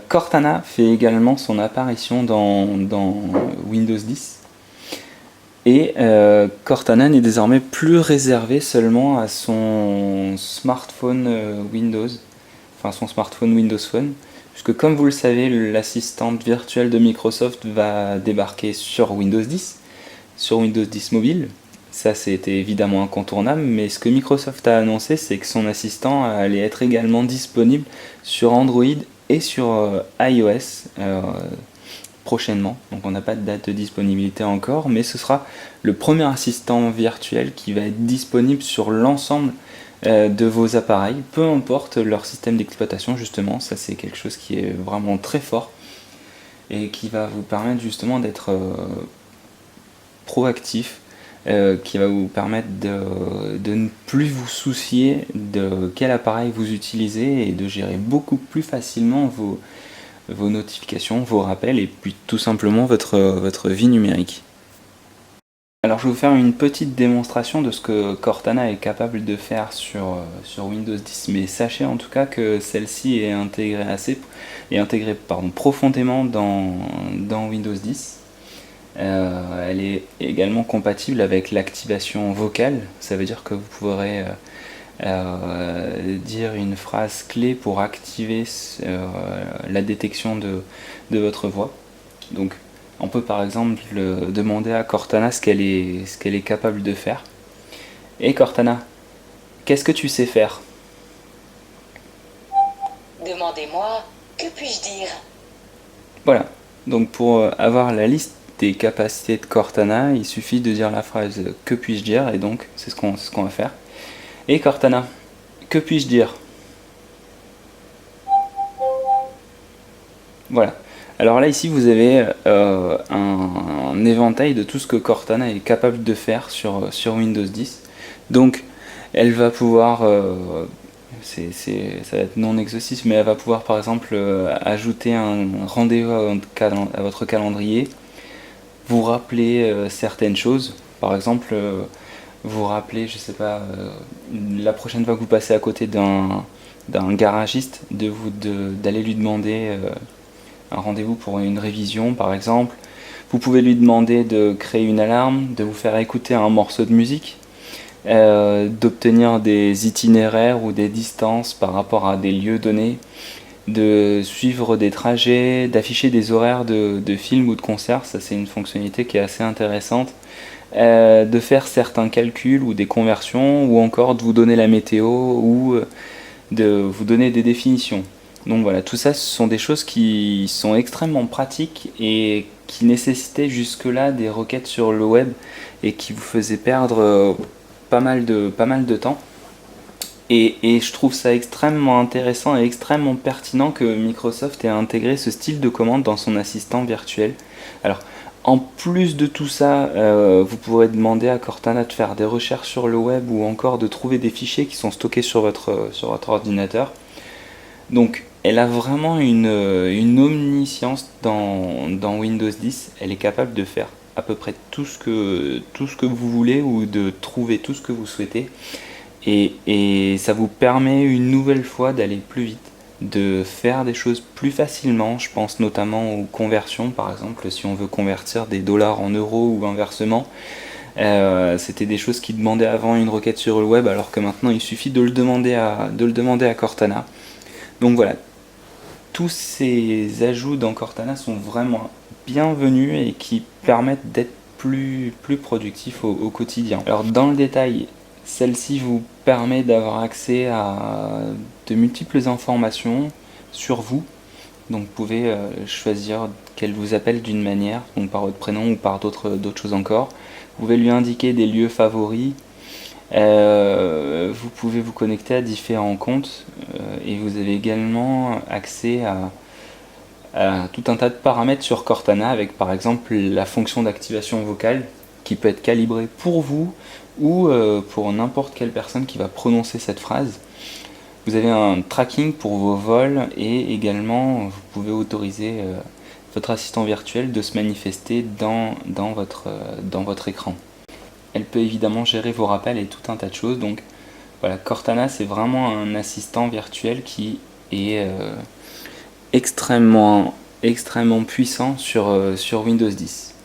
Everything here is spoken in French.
Cortana fait également son apparition dans Windows 10. Et Cortana n'est désormais plus réservé seulement à son smartphone Windows, enfin son smartphone Windows Phone, puisque comme vous le savez, l'assistante virtuelle de Microsoft va débarquer sur Windows 10, sur Windows 10 mobile. Ça, c'était évidemment incontournable, mais ce que Microsoft a annoncé, c'est que son assistant allait être également disponible sur Android et sur iOS prochainement. Donc on n'a pas de date de disponibilité encore, mais ce sera le premier assistant virtuel qui va être disponible sur l'ensemble de vos appareils, peu importe leur système d'exploitation justement. Ça, c'est quelque chose qui est vraiment très fort et qui va vous permettre justement d'être proactif, qui va vous permettre de ne plus vous soucier de quel appareil vous utilisez et de gérer beaucoup plus facilement vos notifications, vos rappels et puis tout simplement votre vie numérique. Alors je vais vous faire une petite démonstration de ce que Cortana est capable de faire sur Windows 10, mais sachez en tout cas que celle-ci est intégrée profondément dans Windows 10. Elle est également compatible avec l'activation vocale, ça veut dire que vous pourrez dire une phrase clé pour activer la détection de votre voix. Donc on peut par exemple demander à Cortana ce qu'elle est capable de faire. Et Cortana, qu'est-ce que tu sais faire? Demandez-moi, que puis-je dire? Voilà, donc pour avoir la liste des capacités de Cortana, il suffit de dire la phrase que puis-je dire, et donc c'est ce qu'on va faire. Et Cortana, que puis-je dire? Voilà. Alors là ici vous avez un éventail de tout ce que Cortana est capable de faire sur Windows 10. Donc elle va pouvoir, ça va être non exhaustif, mais elle va pouvoir par exemple ajouter un rendez-vous à votre calendrier, vous rappeler certaines choses, par exemple vous rappeler, je sais pas, la prochaine fois que vous passez à côté d'un garagiste, d'aller lui demander un rendez-vous pour une révision par exemple. Vous pouvez lui demander de créer une alarme, de vous faire écouter un morceau de musique, d'obtenir des itinéraires ou des distances par rapport à des lieux donnés, de suivre des trajets, d'afficher des horaires de films ou de concerts. Ça, c'est une fonctionnalité qui est assez intéressante. De faire certains calculs ou des conversions, ou encore de vous donner la météo ou de vous donner des définitions. Donc voilà, tout ça, ce sont des choses qui sont extrêmement pratiques et qui nécessitaient jusque-là des requêtes sur le web et qui vous faisaient perdre pas mal de temps. Et je trouve ça extrêmement intéressant et extrêmement pertinent que Microsoft ait intégré ce style de commande dans son assistant virtuel. Alors, en plus de tout ça, vous pourrez demander à Cortana de faire des recherches sur le web ou encore de trouver des fichiers qui sont stockés sur votre ordinateur. Donc, elle a vraiment une omniscience dans Windows 10. Elle est capable de faire à peu près tout ce que vous voulez ou de trouver tout ce que vous souhaitez. Et ça vous permet une nouvelle fois d'aller plus vite, de faire des choses plus facilement. Je pense notamment aux conversions, par exemple, si on veut convertir des dollars en euros ou inversement. C'était des choses qui demandaient avant une requête sur le web, alors que maintenant il suffit de le demander à Cortana. Donc voilà, tous ces ajouts dans Cortana sont vraiment bienvenus et qui permettent d'être plus productif au quotidien. Alors dans le détail, celle-ci vous permet d'avoir accès à de multiples informations sur vous. Donc vous pouvez choisir qu'elle vous appelle d'une manière, donc par votre prénom ou par d'autres choses encore. Vous pouvez lui indiquer des lieux favoris. Vous pouvez vous connecter à différents comptes et vous avez également accès à tout un tas de paramètres sur Cortana avec par exemple la fonction d'activation vocale qui peut être calibrée pour vous ou pour n'importe quelle personne qui va prononcer cette phrase. Vous avez un tracking pour vos vols et également vous pouvez autoriser votre assistant virtuel de se manifester dans votre écran. Elle peut évidemment gérer vos rappels et tout un tas de choses. Donc voilà, Cortana c'est vraiment un assistant virtuel qui est extrêmement puissant sur Windows 10.